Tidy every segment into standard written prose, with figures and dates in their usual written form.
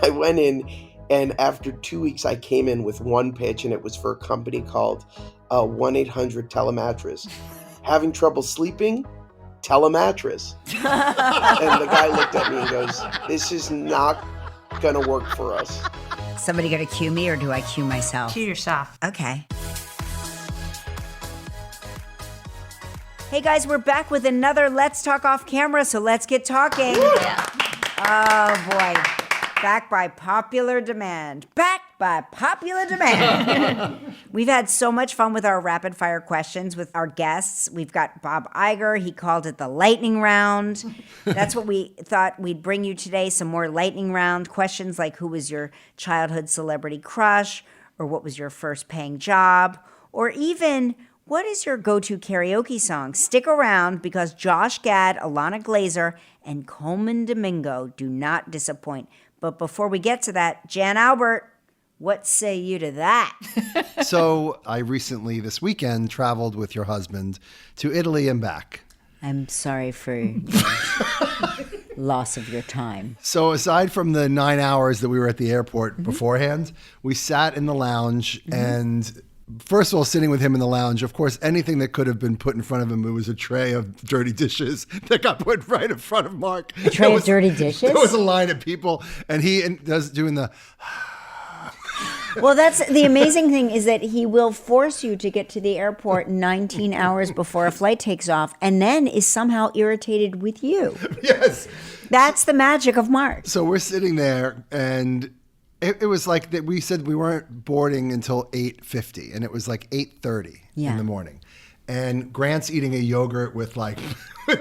I went in, and after 2 weeks, I came in with one pitch, and it was for a company called 1-800 Telemattress. Having trouble sleeping? Telemattress. And the guy looked at me and goes, "This is not gonna work for us." Somebody gonna cue me, or do I cue myself? Cue yourself. Okay. Hey guys, we're back with another Let's Talk Off Camera, so let's get talking. Yeah. Oh boy. Back by popular demand. We've had so much fun with our rapid fire questions with our guests. We've got Bob Iger. He called it the lightning round. That's what we thought we'd bring you today, some more lightning round questions like who was your childhood celebrity crush, or what was your first paying job, or even what is your go-to karaoke song? Stick around because Josh Gad, Ilana Glazer, and Colman Domingo do not disappoint. But before we get to that, Jan Albert, what say you to that? So I recently, this weekend, traveled with your husband to Italy and back. I'm sorry for loss of your time. So aside from the 9 hours that we were at the airport beforehand, we sat in the lounge and first of all, sitting with him in the lounge, of course, anything that could have been put in front of him, it was a tray of dirty dishes that got put right in front of Mark. A tray of dirty dishes? There was a line of people, and he does doing the... Well, that's the amazing thing is that he will force you to get to the airport 19 hours before a flight takes off and then is somehow irritated with you. Yes. That's the magic of Mark. So we're sitting there, and it was like that. We said we weren't boarding until 8:50, and it was like 8:30 in the morning. And Grant's eating a yogurt with like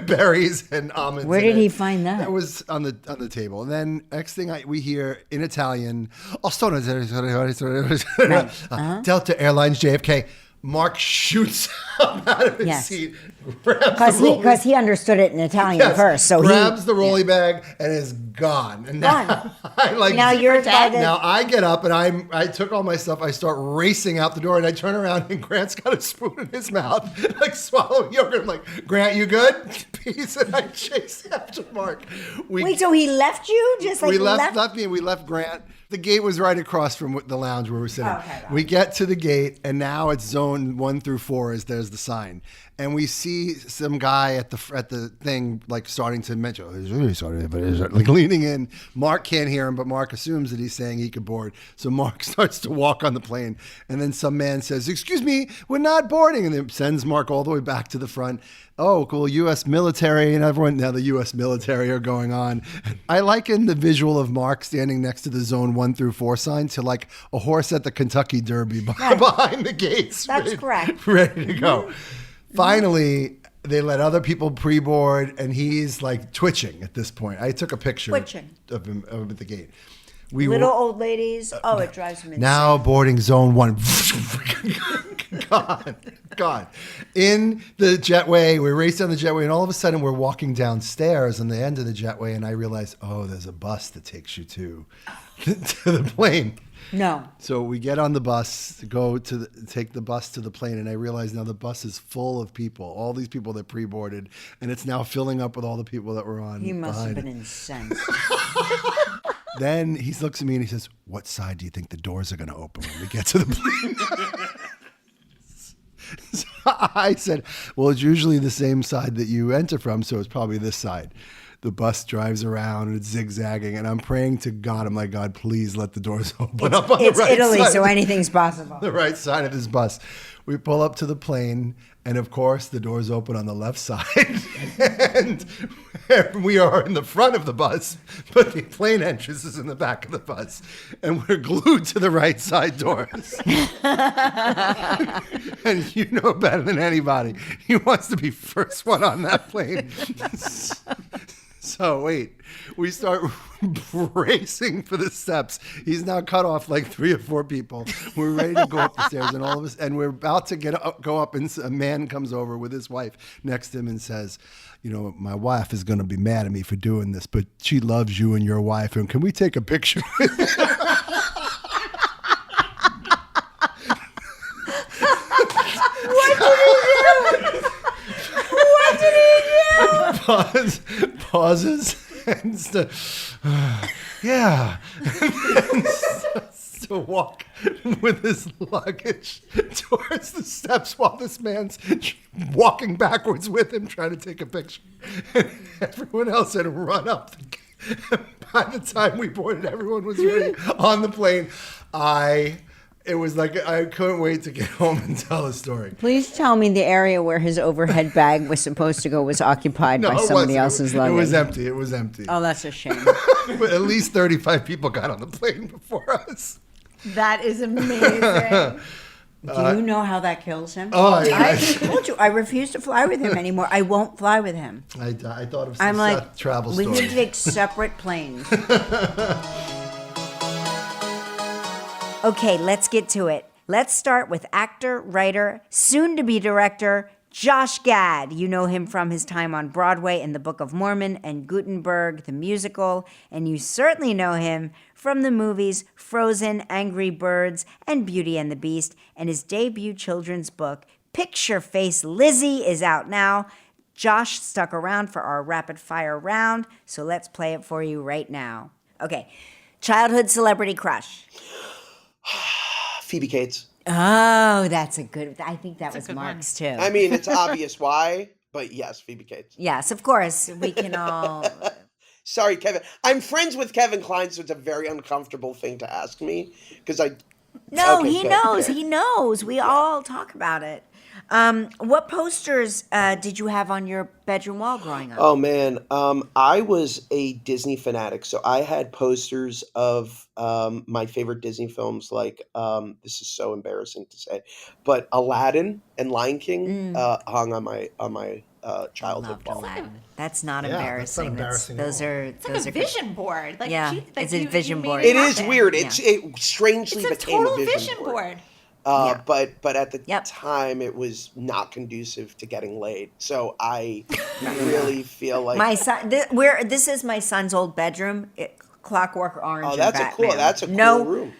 berries and almonds. Where did he find that? That was on the table. And then next thing we hear in Italian, Delta Airlines JFK. Mark shoots up out of his seat, because he understood it in Italian first. So grabs the rolly bag and is gone. And now I get up and I took all my stuff. I start racing out the door and I turn around and Grant's got a spoon in his mouth, like swallowing yogurt. I'm like, "Grant, you good?" Peace. And I chase after Mark. Wait, so he left you? Just like we left me and we left Grant. The gate was right across from the lounge where we're sitting. Okay, we get to the gate, and now it's zone 1 through 4. There's the sign, and we see some guy at the thing, like starting to mention, "Oh, he's really sorry," but he's like leaning in. Mark can't hear him, but Mark assumes that he's saying he could board. So Mark starts to walk on the plane, and then some man says, "Excuse me, we're not boarding," and then sends Mark all the way back to the front. Oh, cool, U.S. military, and everyone, now the U.S. military are going on. I liken the visual of Mark standing next to the zone 1 through 4 sign to like a horse at the Kentucky Derby behind the gates. That's correct. Ready to go. Finally, they let other people pre-board, and he's like twitching at this point. I took a picture of him at the gate. Little old ladies. It drives me insane. Now boarding zone 1. Gone. In the jetway, we race down the jetway, and all of a sudden we're walking downstairs on the end of the jetway, and I realize, there's a bus that takes you to the plane. No. So we get on the bus, take the bus to the plane, and I realize now the bus is full of people, all these people that pre-boarded, and it's now filling up with all the people that were on. You must have been incensed. Then he looks at me and he says, "What side do you think the doors are going to open when we get to the plane?" So I said, "Well, it's usually the same side that you enter from, so it's probably this side." The bus drives around and it's zigzagging, and I'm praying to God. I'm like, "God, please let the doors open up on the right side." It's Italy, so anything's possible. The right side of this bus. We pull up to the plane, and of course, the doors open on the left side. And we are in the front of the bus, but the plane entrance is in the back of the bus. And we're glued to the right side doors. And you know better than anybody, he wants to be first one on that plane. So wait, we start racing for the steps. He's now cut off like 3 or 4 people. We're ready to go up the stairs, and all of us, and we're about to go up, and a man comes over with his wife next to him and says, "My wife is going to be mad at me for doing this, but she loves you and your wife, and can we take a picture?" What did he do? Pauses and Yeah. To walk with his luggage towards the steps while this man's walking backwards with him trying to take a picture. And everyone else had run up. By the time we boarded, everyone was ready on the plane. It was like I couldn't wait to get home and tell the story. Please tell me the area where his overhead bag was supposed to go was occupied by somebody else's luggage. It was empty. Oh, that's a shame. But at least 35 people got on the plane before us. That is amazing. Do you know how that kills him? Oh, yeah. I told you, I refuse to fly with him anymore. I won't fly with him. I thought of some I'm like, Seth travel we stories. need to take separate planes. Okay, let's get to it. Let's start with actor, writer, soon-to-be director, Josh Gad. You know him from his time on Broadway in The Book of Mormon and Gutenberg, the musical, and you certainly know him from the movies Frozen, Angry Birds, and Beauty and the Beast, and his debut children's book, Picture Face Lizzie, is out now. Josh stuck around for our rapid-fire round, so let's play it for you right now. Okay, childhood celebrity crush. Phoebe Cates. Oh, that's a good. I think that was Mark's too. I mean, it's obvious why, but yes, Phoebe Cates. Yes, of course. We can all. Sorry, Kevin. I'm friends with Kevin Kline, so it's a very uncomfortable thing to ask me because I. No, Okay, he good, knows. good. He knows. We all talk about it. What posters did you have on your bedroom wall growing up? Oh man, I was a Disney fanatic, so I had posters of my favorite Disney films. Like this is so embarrassing to say, but Aladdin and Lion King hung on my childhood Loved wall. Aladdin. That's not Yeah, that's not embarrassing. embarrassing at those all. are It's those like are a vision board. Like, Yeah, it's a vision made board. It is happen. weird. Yeah. It strangely It's a became total a vision board. Yeah. But at the Yep. time, it was not conducive to getting laid. So I really feel like My son. This is my son's old bedroom. Clockwork Orange. oh, and that's Batman. a cool No, room.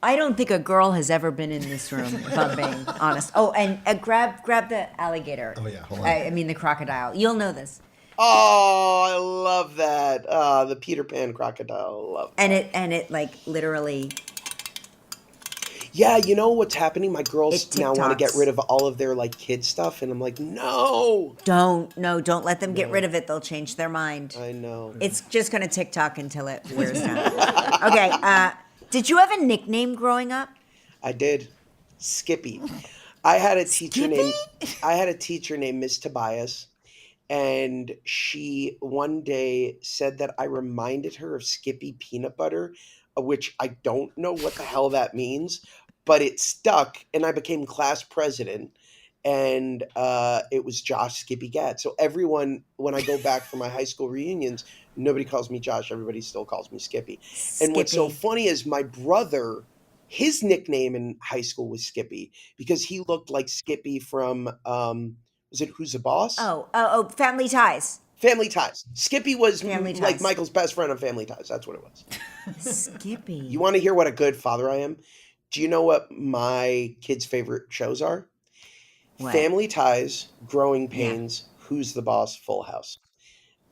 I don't think a girl has ever been in this room, if I'm being honest. Oh, and grab the alligator. Oh, yeah, hold on. I mean the crocodile. You'll know this. Oh, I love that. The Peter Pan crocodile. I love that. And it like literally. Yeah, you know what's happening? My girls It now want to get TikToks. rid of all of their like kid stuff, and I'm like, no. Don't let them get rid of it. They'll change their mind. I know. It's just gonna TikTok until it wears down. Okay. Did you have a nickname growing up? I did. Skippy. I had a teacher named Miss Tobias, and she one day said that I reminded her of Skippy peanut butter, which I don't know what the hell that means, but it stuck, and I became class president, and it was Josh Skippy Gad. So everyone, when I go back for my high school reunions, nobody calls me Josh. Everybody still calls me Skippy. And what's so Skippy. funny is my brother, his nickname in high school was Skippy because he looked like Skippy from, was it Who's the Boss? Oh, Family Ties. Family Ties. Skippy was Family like Ties. Michael's best friend on Family Ties. That's what it was. Skippy. You want to hear what a good father I am? Do you know what my kids' favorite shows are? What? Family Ties, Growing Pains, Who's the Boss, Full House.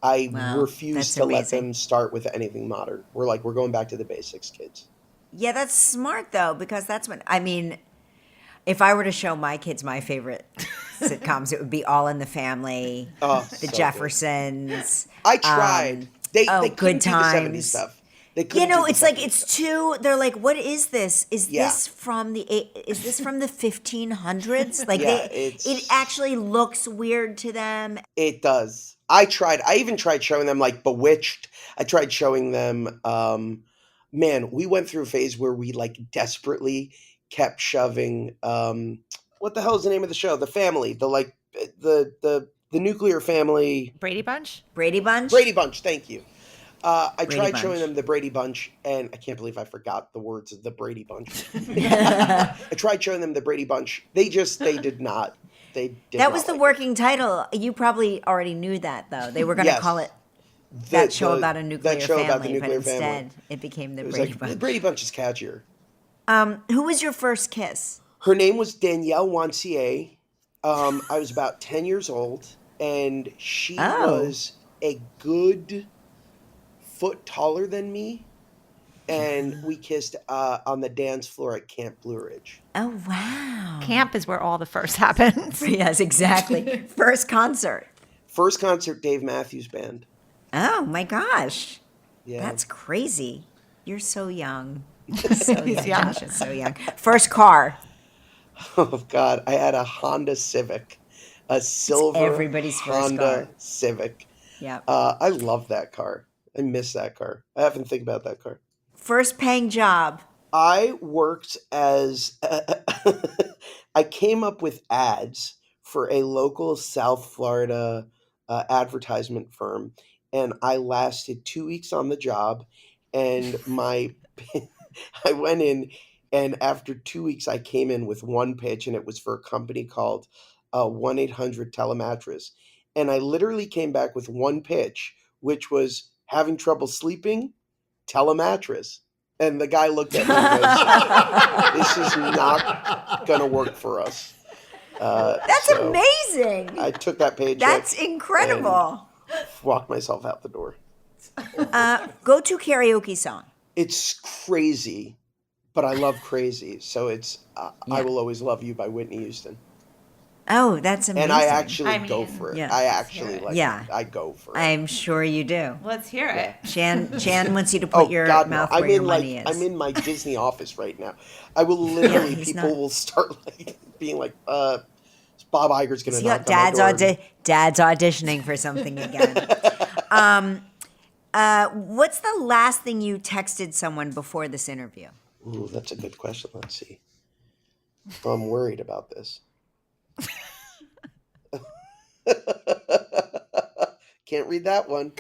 I Wow, refuse that's to let amazing. them start with anything modern. We're going back to the basics, kids. Yeah, that's smart though, because that's when I mean, if I were to show my kids my favorite sitcoms, it would be All in the Family, Oh, The so good. Jeffersons. I tried. They Good couldn't do the 70s Times. stuff. They You couldn't know, do the it's like 70s it's stuff. too. They're like, what is this? Is Yeah. this from the 1500s? Like Yeah, it actually looks weird to them. It does. I tried. I even tried showing them like Bewitched. I tried showing them. Man, we went through a phase where we like desperately kept shoving. What the hell is the name of the show? The Family. The nuclear family. Brady Bunch? Brady Bunch. Brady Bunch. Thank you. I Brady tried Bunch. showing them the Brady Bunch, and I can't believe I forgot the words of the Brady Bunch. I tried showing them the Brady Bunch. They did not. They did That not was the like it. working title. You probably already knew that though. They were going to Yes. call it The- that show the- about a nuclear that show family, about the nuclear but family. instead it became the It was Brady like, Bunch. the Brady Bunch is catchier. Who was your first kiss? Her name was Danielle Wancier. I was about 10 years old, and she Oh. was a good foot taller than me, and we kissed on the dance floor at Camp Blue Ridge. Oh, wow. Camp is where all the first happens. Yes, exactly. First concert. First concert, Dave Matthews Band. Oh, my gosh. Yeah. That's crazy. You're so young. So young. young. Josh is so young. First car. Oh, God. I had a Honda Civic, a silver everybody's first Honda car. Civic. Yeah. I love that car. I miss that car. I often think about that car. First paying job. I worked as I came up with ads for a local South Florida advertisement firm, and I lasted 2 weeks on the job. And I went in, and after 2 weeks, I came in with one pitch, and it was for a company called 1-800 Telemattress. And I literally came back with one pitch, which was having trouble sleeping, telemattress. And the guy looked at me and goes, this is not going to work for us. That's amazing. I took that paycheck. That's incredible. And walked myself out the door. Go to karaoke song. It's Crazy, but I love Crazy. So it's I Will Always Love You by Whitney Houston. Oh, that's amazing. And I actually go for it. yeah. I actually like Yeah. it. I go for it. I'm sure you do. Let's hear it. Chan wants you to put your mouth where your money is. I'm in my Disney office right now. I will literally, he's people not. will start being like, Bob Iger's going to See, knock on my door. Dad's auditioning for something again. What's the last thing you texted someone before this interview? Ooh, that's a good question. Let's see. I'm worried about this. Can't read that one.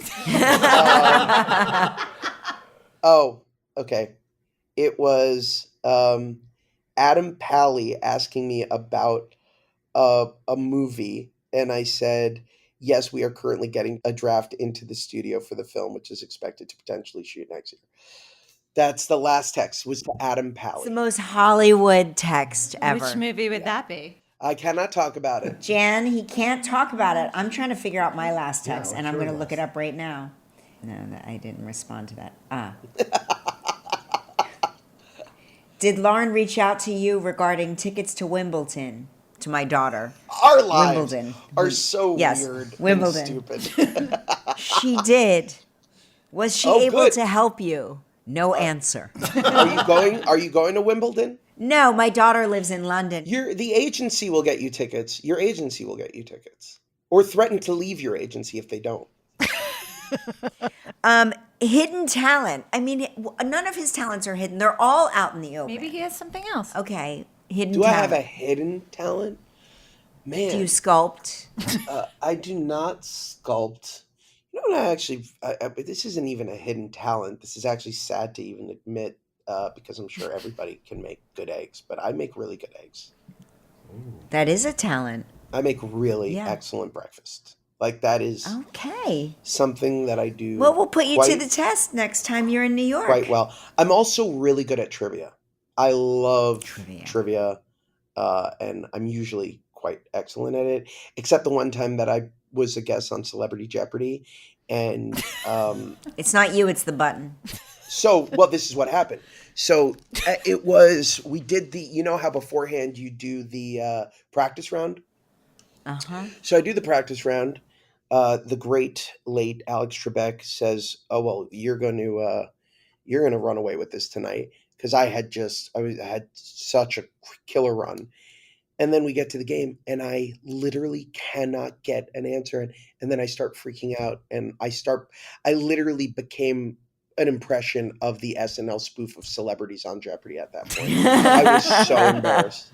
Oh, okay. It was Adam Pally asking me about a movie, and I said, yes, we are currently getting a draft into the studio for the film, which is expected to potentially shoot next year. That's the last text, was to Adam Pally. It's the most Hollywood text ever. Which movie would that be? I cannot talk about it. Jan, he can't talk about it. I'm trying to figure out my last text, Yeah, and I'm what's going to your look it up right now. No, I didn't respond to that. Did Lauren reach out to you regarding tickets to Wimbledon? To my daughter. Our lives Wimbledon. are so Yes, weird Wimbledon. and stupid. She did. Was she Oh, able good. to help you? No answer. Are you going to Wimbledon? No, my daughter lives in London. The agency will get you tickets. Your agency will get you tickets. Or threaten to leave your agency if they don't. Hidden talent. I mean, none of his talents are hidden. They're all out in the open. Maybe he has something else. Okay, hidden Do I talent. have a hidden talent? Man. Do you sculpt? I do not sculpt. You know what? This isn't even a hidden talent. This is actually sad to even admit, because I'm sure everybody can make good eggs, but I make really good eggs. That is a talent. I make really excellent breakfast. Like, that is Okay. something that I do. Well, we'll put you to quite- the test next time you're in New York. quite well. I'm also really good at trivia. I love Trivia. trivia, and I'm usually quite excellent at it, except the one time that I was a guest on Celebrity Jeopardy. And It's not you, it's the button. this is what happened. So we did you know how beforehand you do the practice round? Uh-huh. So I do the practice round. The great late Alex Trebek says, "Oh well, you're going to run away with this tonight," because I had such a killer run. And then we get to the game, and I literally cannot get an answer, and then I start freaking out, and I literally became an impression of the SNL spoof of celebrities on Jeopardy at that point. I was so embarrassed.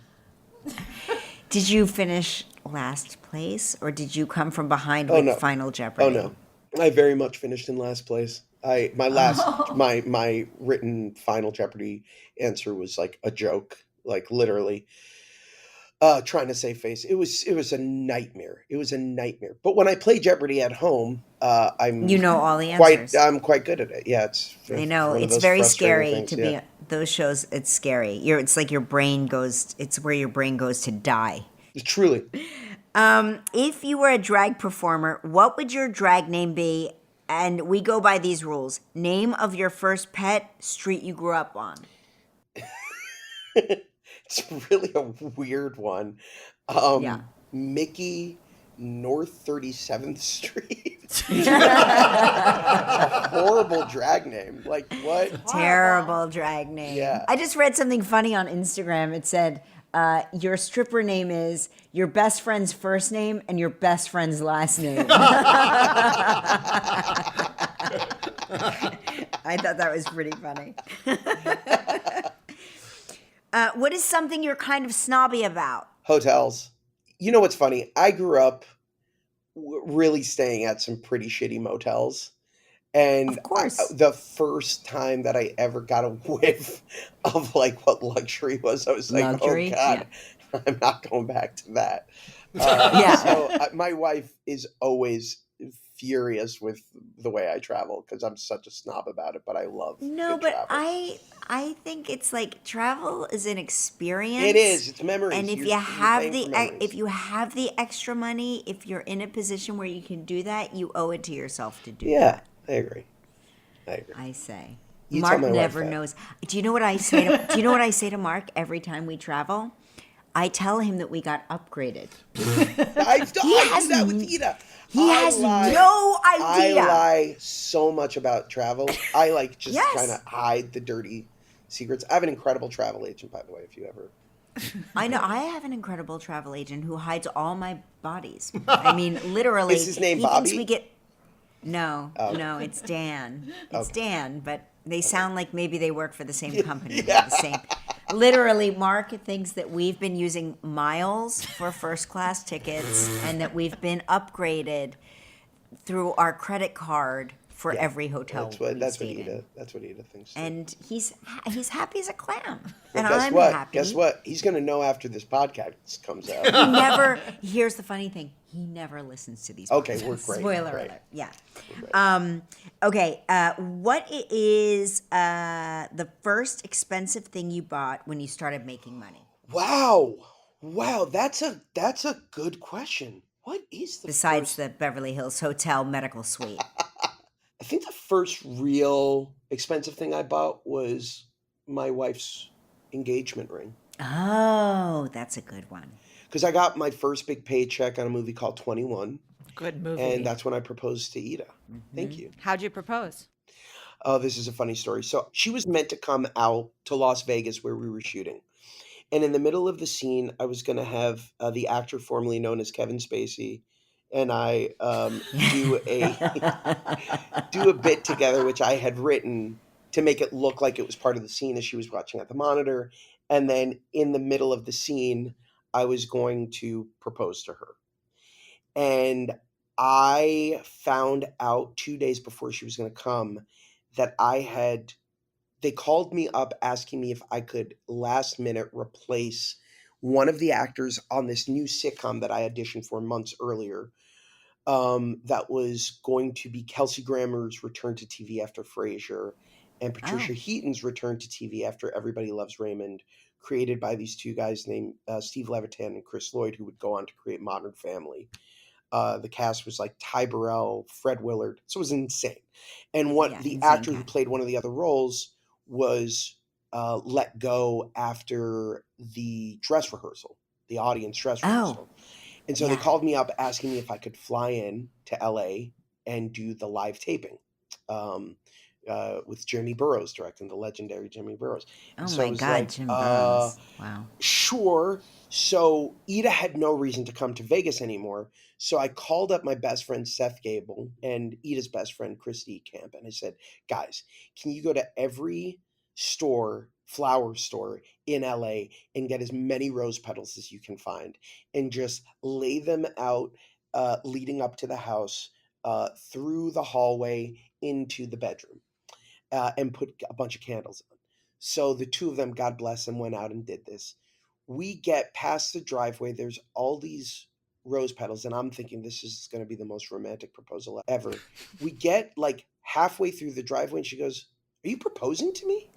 Did you finish last place, or did you come from behind Oh, with no. Final Jeopardy? Oh no, I very much finished in last place. My written Final Jeopardy answer was like a joke, like literally trying to save face. It was a nightmare. It was a nightmare. But when I play Jeopardy at home, I'm all the answers. I'm quite good at it. Yeah, I know one of it's those very frustrating scary things, to be those shows. It's scary. It's like your brain goes. It's where your brain goes to die. Truly. If you were a drag performer, what would your drag name be, And we go by these rules. Name of your first pet, street you grew up on. It's really a weird one. Yeah. Mickey, North 37th Street. It's a horrible drag name. Like, what? Terrible drag name. Yeah. I just read something funny on Instagram. It said, your stripper name is your best friend's first name and your best friend's last name. I thought that was pretty funny. What is something you're kind of snobby about? Hotels. You know what's funny? I grew up really staying at some pretty shitty motels. And Of course. the first time that I ever got a whiff of like what luxury was, I was like, Luxury? oh God, I'm not going back to that. Yeah. So my wife is always furious with the way I travel because I'm such a snob about it, but I love No, good but travel. I think it's like travel is an experience. It is. It's memories. And if You're you have paying for the memories. if you have the extra money, if you're in a position where you can do that, you owe it to yourself to do Yeah, that. I agree. I say. You Mark tell my wife never that. knows. Do you know what I say to Do you know what I say to Mark every time we travel? I tell him that we got upgraded. I do that with Ida. He has no idea. I lie so much about travel. I like just Yes. trying to hide the dirty secrets. I have an incredible travel agent, by the way, if you ever. I know. I have an incredible travel agent who hides all my bodies. I mean, literally. Is his name he thinks Bobby? we get. No, no, it's Dan. It's Dan, but they sound like maybe they work for the same company. They're the same. Literally, Mark thinks that we've been using miles for first class tickets and that we've been upgraded through our credit card for every hotel. That's what Ida thinks. Too. And he's happy as a clam. Well, And guess I'm what? happy. Guess what? He's gonna know after this podcast comes out. He never. Here's the funny thing. He never listens to these. Okay, podcasts. we're great. Spoiler Great. alert. Yeah. Okay. What is the first expensive thing you bought when you started making money? Wow, that's a good question. What is the Besides first? the Beverly Hills Hotel medical suite. I think the first real expensive thing I bought was my wife's engagement ring. Oh, that's a good one. Because I got my first big paycheck on a movie called 21, Good movie. and that's when I proposed to Ida. Thank you. How'd you propose? Oh, this is a funny story. So she was meant to come out to Las Vegas where we were shooting. And in the middle of the scene, I was going to have the actor formerly known as Kevin Spacey and I do a bit together, which I had written to make it look like it was part of the scene as she was watching at the monitor. And then in the middle of the scene, I was going to propose to her. And I found out 2 days before she was going to come that they called me up asking me if I could last minute replace one of the actors on this new sitcom that I auditioned for months earlier. That was going to be Kelsey Grammer's return to TV after Frasier and Patricia Heaton's return to TV after Everybody Loves Raymond, created by these two guys named Steve Levitan and Chris Lloyd, who would go on to create Modern Family. The cast was like Ty Burrell, Fred Willard. So it was insane. And the actor who played one of the other roles was let go after the dress rehearsal, the audience dress rehearsal. And so they called me up asking me if I could fly in to LA and do the live taping with Jimmy Burrows directing, the legendary Jimmy Burrows. Oh so my God, Jim Burrows. Wow. Sure. So Ida had no reason to come to Vegas anymore. So I called up my best friend, Seth Gable, and Ida's best friend, Christy Camp. And I said, guys, can you go to every flower store in LA and get as many rose petals as you can find and just lay them out leading up to the house through the hallway into the bedroom and put a bunch of candles on. So the two of them, God bless them, went out and did this. We get past the driveway. There's all these rose petals, and I'm thinking this is going to be the most romantic proposal ever. We get like halfway through the driveway, and she goes, "Are you proposing to me?"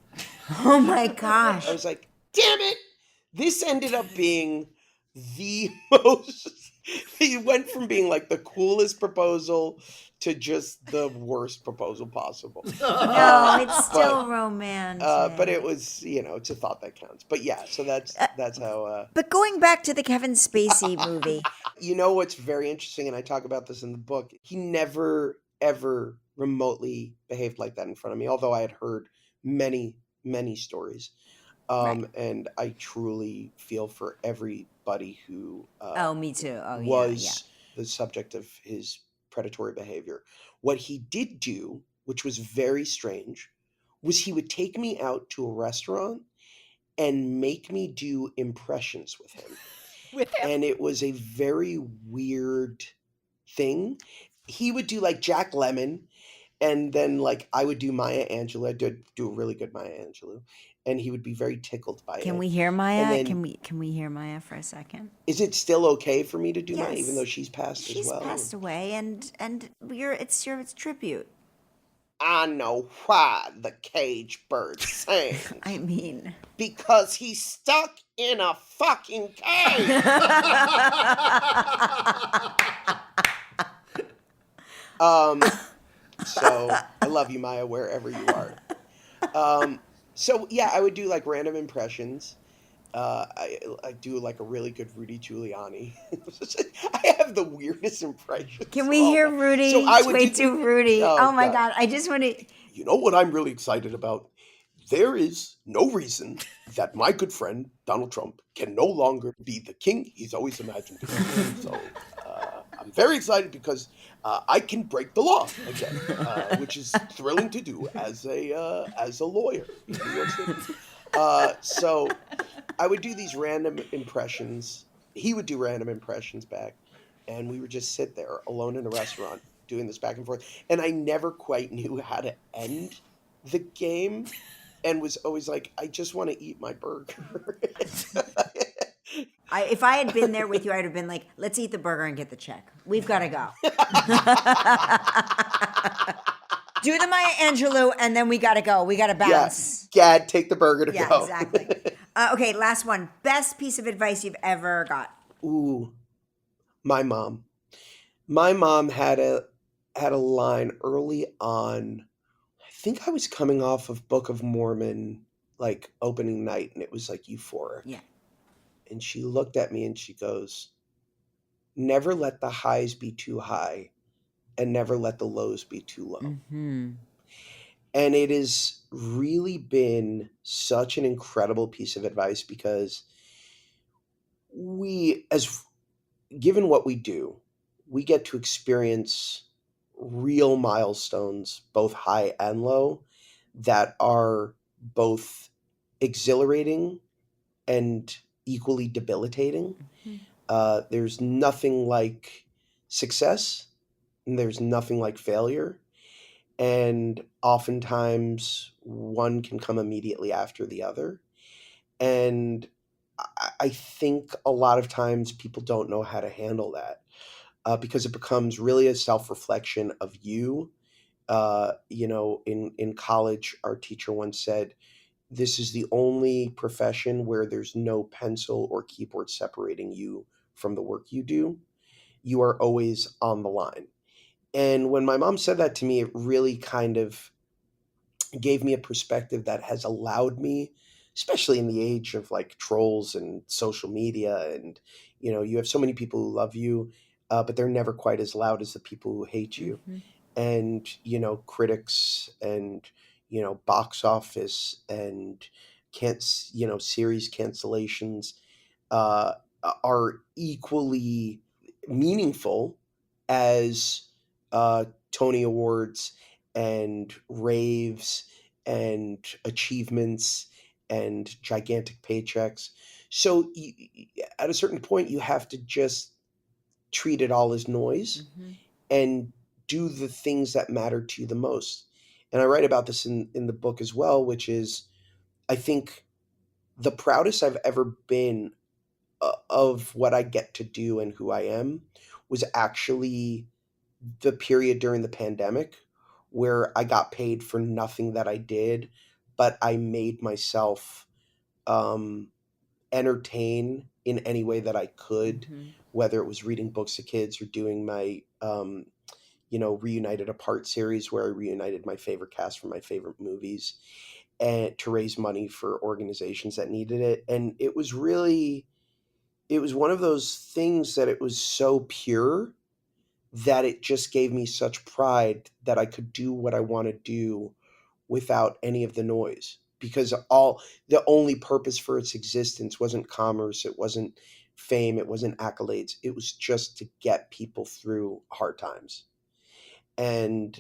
Oh my gosh. I was like, damn it. This ended up being the most. He went from being like the coolest proposal to just the worst proposal possible. No, it's still but romantic. it was, it's a thought that counts. But yeah, so that's how. But going back to the Kevin Spacey movie, You know what's very interesting, and I talk about this in the book. He never ever remotely behaved like that in front of me, although I had heard many many stories. Right. And I truly feel for everybody who Oh, me too. Oh, yeah, yeah. was the subject of his predatory behavior. What he did do, which was very strange, was he would take me out to a restaurant and make me do impressions with him. With him. And it was a very weird thing. He would do like Jack Lemmon, and then like I would do Maya Angelou. I did do a really good Maya Angelou, and he would be very tickled by it. Can we hear Maya? And then, Can we hear Maya for a second? is it still okay for me to do Maya, Yes. even though she's passed as well? She's passed away, and it's tribute. I know why the cage bird sings. I mean, Because he's stuck in a fucking cage. So I love you, Maya, wherever you are. So yeah, I would do like random impressions. I do like a really good Rudy Giuliani. I have the weirdest impressions. can we hear Rudy? So I would Wait, do Rudy. Oh my God! I just want to. You know what I'm really excited about? There is no reason that my good friend Donald Trump can no longer be the king he's always imagined to be. So I'm very excited because I can break the law again, which is thrilling to do as a lawyer in New York City. So I would do these random impressions. He would do random impressions back, and we would just sit there alone in a restaurant doing this back and forth. And I never quite knew how to end the game, and was always like, I just want to eat my burger. If I had been there with you, I'd have been like, let's eat the burger and get the check. We've got to go. Do the Maya Angelou, and then we got to go. We got to bounce. Yeah, Gad, take the burger to go. Yeah, exactly. Okay, last one. Best piece of advice you've ever got. Ooh, my mom. My mom had a line early on. I think I was coming off of Book of Mormon, like opening night, and it was like euphoric. Yeah. And she looked at me and she goes, "Never let the highs be too high, and never let the lows be too low." Mm-hmm. And it has really been such an incredible piece of advice because given what we do, we get to experience real milestones, both high and low, that are both exhilarating and equally debilitating. Mm-hmm. There's nothing like success, and there's nothing like failure. And oftentimes one can come immediately after the other. And I think a lot of times people don't know how to handle that because it becomes really a self-reflection of you. In college, our teacher once said, this is the only profession where there's no pencil or keyboard separating you from the work you do. You are always on the line. And when my mom said that to me, it really kind of gave me a perspective that has allowed me, especially in the age of like trolls and social media, and you have so many people who love you, but they're never quite as loud as the people who hate you. Mm-hmm. And critics and box office and series cancellations uh, are equally meaningful as Tony Awards and raves and achievements and gigantic paychecks. So at a certain point, you have to just treat it all as noise Mm-hmm. and do the things that matter to you the most. And I write about this in the book as well, which is, I think, the proudest I've ever been of what I get to do and who I am was actually the period during the pandemic where I got paid for nothing that I did, but I made myself entertain in any way that I could, whether it was reading books to kids or doing my, Reunited Apart series where I reunited my favorite cast from my favorite movies and to raise money for organizations that needed it. And it was one of those things that it was so pure that it just gave me such pride that I could do what I want to do without any of the noise, because the only purpose for its existence wasn't commerce, it wasn't fame, it wasn't accolades, it was just to get people through hard times. And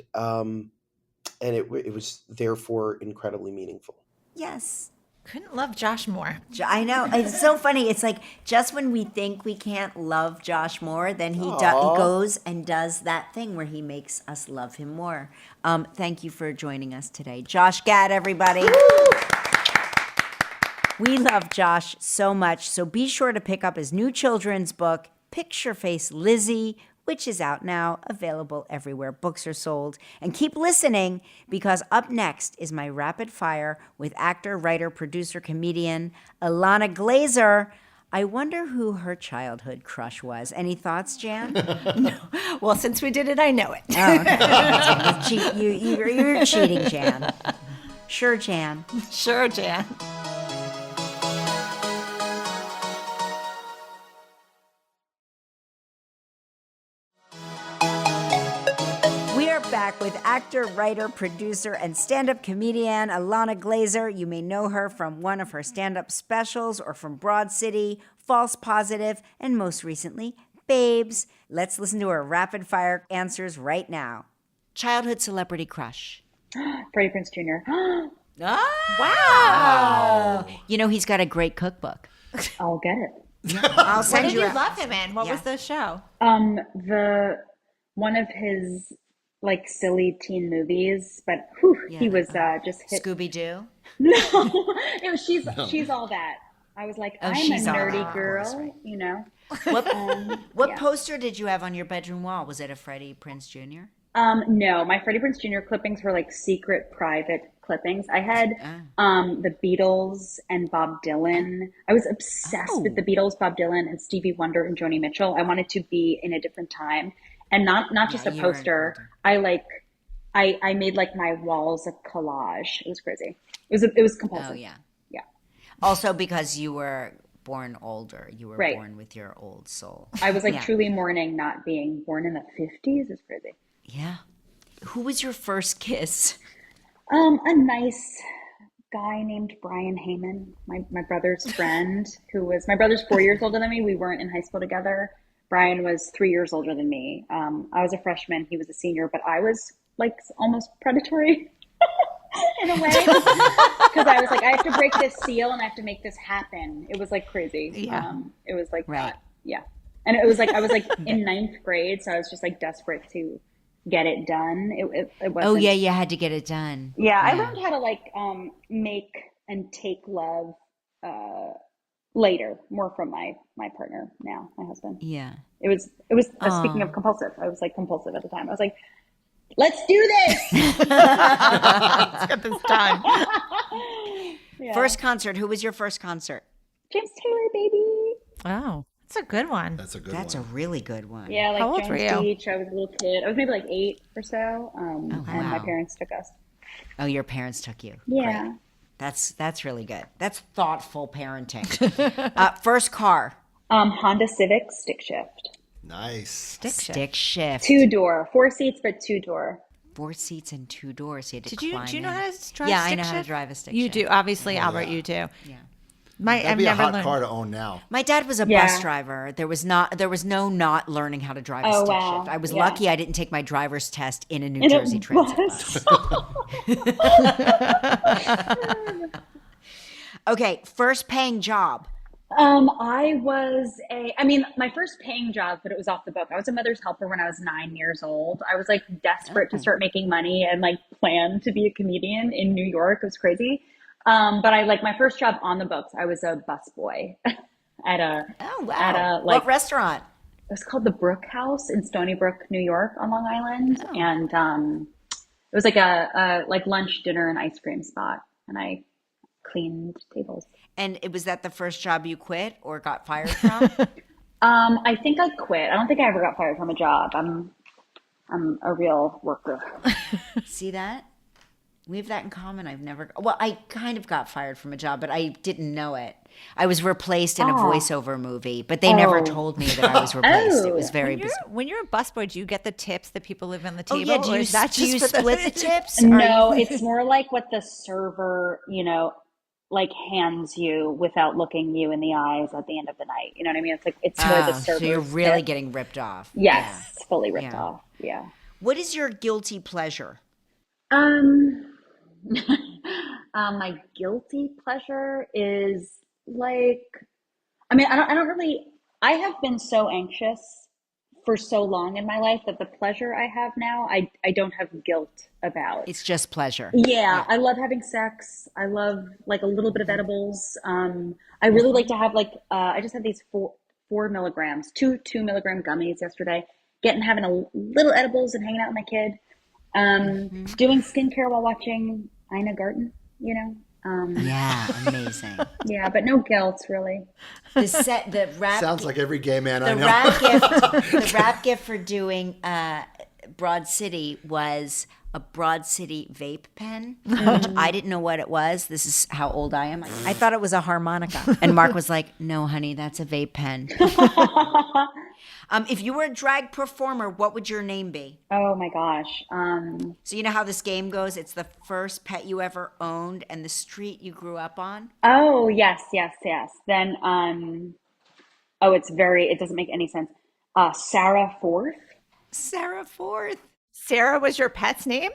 it was therefore incredibly meaningful. Yes. Couldn't love Josh more. I know. It's so funny. It's like just when we think we can't love Josh more, then he goes and does that thing where he makes us love him more. Thank you for joining us today. Josh Gad, everybody. We love Josh so much, so be sure to pick up his new children's book, Picture Face Lizzie, which is out now, available everywhere books are sold. And keep listening, because up next is my rapid fire with actor, writer, producer, comedian Ilana Glazer. I wonder who her childhood crush was. Any thoughts, Jan? No. Well, since we did it, I know it. Oh, okay. You're cheating, Jan. Sure, Jan. Sure, Jan. Back with actor, writer, producer, and stand-up comedian Ilana Glazer. You may know her from one of her stand-up specials or from Broad City, False Positive, and most recently, Babes. Let's listen to her rapid-fire answers right now. Childhood celebrity crush. Freddie Prinze Jr. Wow. You know, he's got a great cookbook. I'll get it. I'll What send did you you a- love him in? What was the show? One of his silly teen movies, but he was just hit. Scooby-Doo? No, she's all that. I was like, I'm a she's all nerdy that, girl, of course, right. What poster did you have on your bedroom wall? Was it a Freddie Prinze Jr.? No, my Freddie Prinze Jr. clippings were secret private clippings. I had the Beatles and Bob Dylan. I was obsessed with the Beatles, Bob Dylan, and Stevie Wonder and Joni Mitchell. I wanted to be in a different time. And not just a poster. I made my walls a collage. It was crazy. It was compulsive. Oh yeah. Yeah. Also because you were born older. You were Right. born with your old soul. I was truly mourning not being born in the 50s. It's crazy. Yeah. Who was your first kiss? A nice guy named Brian Heyman, my brother's friend, my brother's 4 years older than me. We weren't in high school together. Brian was 3 years older than me. I was a freshman. He was a senior, but I was almost predatory in a way, because I was I have to break this seal and I have to make this happen. It was crazy. Yeah. It was right. Yeah. And it was I was in ninth grade. So I was just desperate to get it done. It wasn't. Oh yeah, you had to get it done. Yeah. I learned how to make and take love, later, more from my partner now, my husband. Yeah. It was speaking of compulsive, I was compulsive at the time. I was let's do this. Let's get this done. Yeah. First concert. Who was your first concert? James Taylor, baby. Oh, that's a good one. That's a good That's a one. really good one. Yeah, How old Jones were you? Beach. I was a little kid. I was maybe 8 or so. And my wow. parents took us. Oh, your parents took you. Yeah. Great. That's really good. That's thoughtful parenting. First car. Honda Civic stick shift. Nice. Stick shift. 2-door, 4 seats, but 2-door. 4 seats and 2 doors. You had to Do you climb know in. how to drive? Yeah, I stick know how to shift? drive a stick You shift. do, obviously, Albert. yeah. You do. Yeah. That'd I've be a never hot learned. car to own now. My dad was a Yeah. bus driver. There was no not learning how to drive a Oh, stick wow. shift. I was Yeah. lucky I didn't take my driver's test in a New In a Jersey transit bus. bus. Okay, first paying job. My first paying job, but it was off the book. I was a mother's helper when I was 9 years old. I was desperate to start making money and planned to be a comedian in New York. It was crazy. But my first job on the books, I was a busboy at a, Oh wow! at a What restaurant? it was called the Brook House in Stony Brook, New York on Long Island. Oh. And, it was a lunch, dinner, and ice cream spot. And I cleaned tables. And was that the first job you quit or got fired from? I think I quit. I don't think I ever got fired from a job. I'm a real worker. See that? We have that in common. I kind of got fired from a job, but I didn't know it. I was replaced in a voiceover movie, but they never told me that I was replaced. It was very bizarre. When you're a busboy, do you get the tips that people live on the Oh, table? yeah. Do you split the tips? No, it's more like what the server, like hands you without looking you in the eyes at the end of the night. You know what I mean? It's like, it's more the server. So you're really getting ripped off. Yes, fully ripped off. Yeah. What is your guilty pleasure? My guilty pleasure is like, I mean, I don't really, I have been so anxious for so long in my life that the pleasure I have now, I don't have guilt about. It's just pleasure. Yeah, I love having sex. I love like a little bit of edibles. I really like to have like, I just had these 4 milligrams, two milligram gummies yesterday, having a little edibles and hanging out with my kid. Doing skincare while watching Ina Garten, Yeah, amazing. Yeah, but no guilt really. The rap Sounds like every gay man I know. The rap gift for doing Broad City was a Broad City vape pen, which I didn't know what it was. This is how old I am. I thought it was a harmonica. And Mark was like, no, honey, that's a vape pen. If you were a drag performer, what would your name be? Oh my gosh. So you know how this game goes? It's the first pet you ever owned and the street you grew up on? Oh, yes. Then, it doesn't make any sense. Sarah Forth. Sarah Forth. Sarah was your pet's name?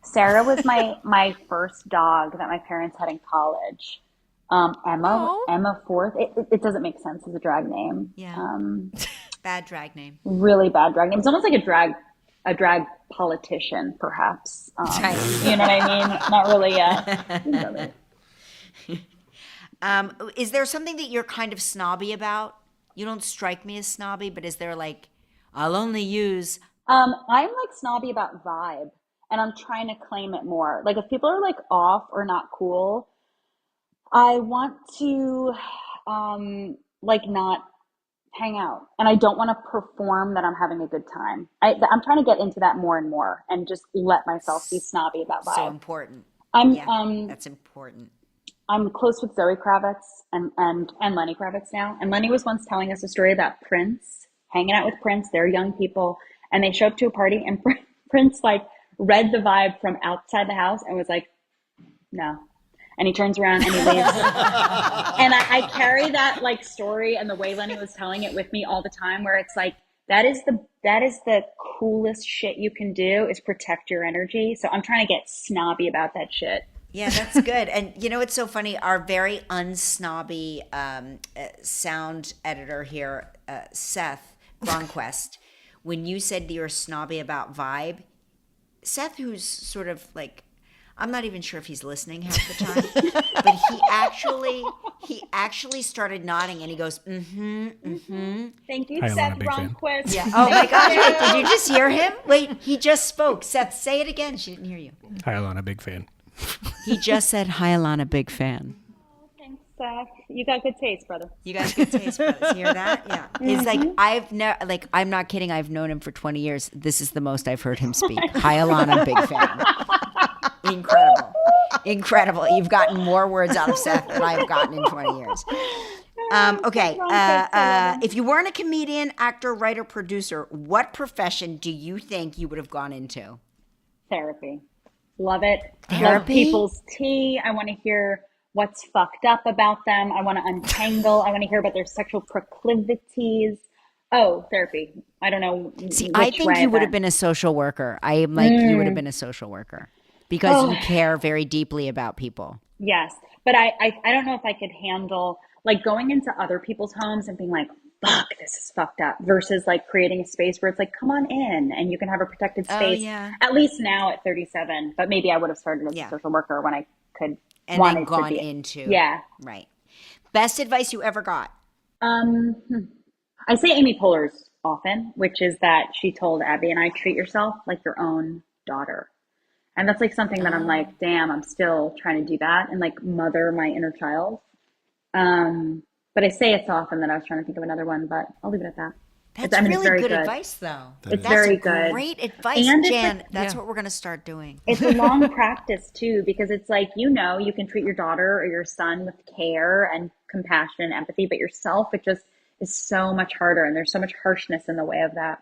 Sarah was my first dog that my parents had in college. Emma Forth. It doesn't make sense as a drag name. Yeah. Bad drag name. Really bad drag name. It's almost like a drag politician, perhaps. You know what I mean? Not really. Is there something that you're kind of snobby about? You don't strike me as snobby, but is there like, I'll only use... I'm like snobby about vibe, and I'm trying to claim it more. Like if people are like off or not cool, I want to like not hang out, and I don't want to perform that I'm having a good time. I'm trying to get into that more and more, and just let myself be snobby about vibe. So important. That's important. I'm close with Zoe Kravitz and Lenny Kravitz now. And Lenny was once telling us a story about Prince, hanging out with Prince. They're young people, and they show up to a party, and Prince like read the vibe from outside the house and was like, no. And he turns around and he leaves. And I carry that like story and the way Lenny was telling it with me all the time, where it's like, that is the coolest shit you can do, is protect your energy. So I'm trying to get snobby about that shit. Yeah, that's good. And you know, it's so funny. Our very unsnobby sound editor here, Seth Gronquest, when you said you're snobby about vibe, Seth, who's sort of like, I'm not even sure if he's listening half the time, but he actually started nodding and he goes, Thank you, Hi, Seth Ilana, big fan. Ronquist. Yeah. Oh my gosh, wait, did you just hear him? Wait, he just spoke. Seth, say it again. She didn't hear you. Hi, Ilana, big fan. He just said, hi, Ilana, big fan. Thanks, Seth. You got good taste, brother. You guys good taste brothers. Hear that? Yeah. He's like, I'm not kidding. I've known him for 20 years. This is the most I've heard him speak. Hi, Ilana, big fan. Incredible. You've gotten more words out of Seth than I've gotten in 20 years. Okay. If you weren't a comedian, actor, writer, producer, what profession do you think you would have gone into? Therapy. Love it. Therapy? Love people's tea. I want to hear what's fucked up about them. I want to untangle. I want to hear about their sexual proclivities. Oh, therapy. I don't know. See, I think you would have been a social worker. I am like, you would have been a social worker because you care very deeply about people. Yes. But I don't know if I could handle like going into other people's homes and being like, fuck, this is fucked up, versus like creating a space where it's like, come on in and you can have a protected space. Oh, yeah. At least now at 37, but maybe I would have started as a social worker when I could. And then gone into. Yeah. Right. Best advice you ever got? I say Amy Poehler's often, which is that she told Abby and I, treat yourself like your own daughter. And that's like something that I'm like, damn, I'm still trying to do that and like mother my inner child. But I say it so often that I was trying to think of another one, but I'll leave it at that. That's I mean, it's really very good good. advice, though. It's That's very good. great advice, And it's Jan. like, That's what we're going to start doing. it's a long practice too, because it's like, you know, you can treat your daughter or your son with care and compassion and empathy, but yourself, it just is so much harder. And there's so much harshness in the way of that.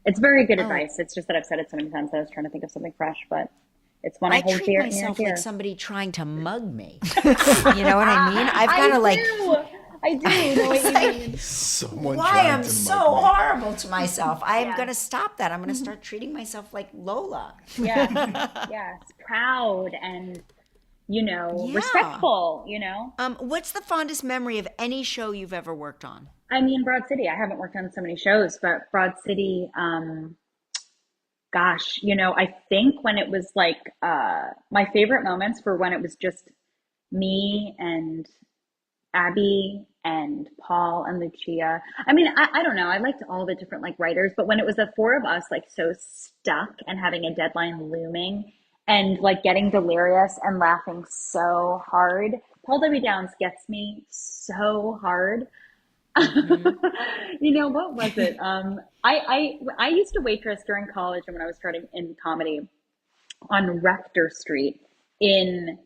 It's very good advice. It's just that I've said it so many times that I was trying to think of something fresh, but it's one I hold treat dear myself near like dear. somebody trying to mug me. You know what I mean? I've kind of like, I do know what you mean. Someone why trying I'm to so mug me. horrible to myself. I am Yeah. going to stop that. I'm going to start treating myself like Lola. Yes, yes, proud and, you know, Yeah. respectful, you know? What's the fondest memory of any show you've ever worked on? I mean, Broad City, I haven't worked on so many shows, but Broad City, gosh, you know, I think when it was like, my favorite moments were when it was just me and Abby and Paul and Lucia. I mean, I don't know. I liked all the different like writers, but when it was the four of us like so stuck and having a deadline looming and like getting delirious and laughing so hard, Paul W. Downs gets me so hard. You know, what was it? I used to waitress during college and when I was starting in comedy on Rector Street in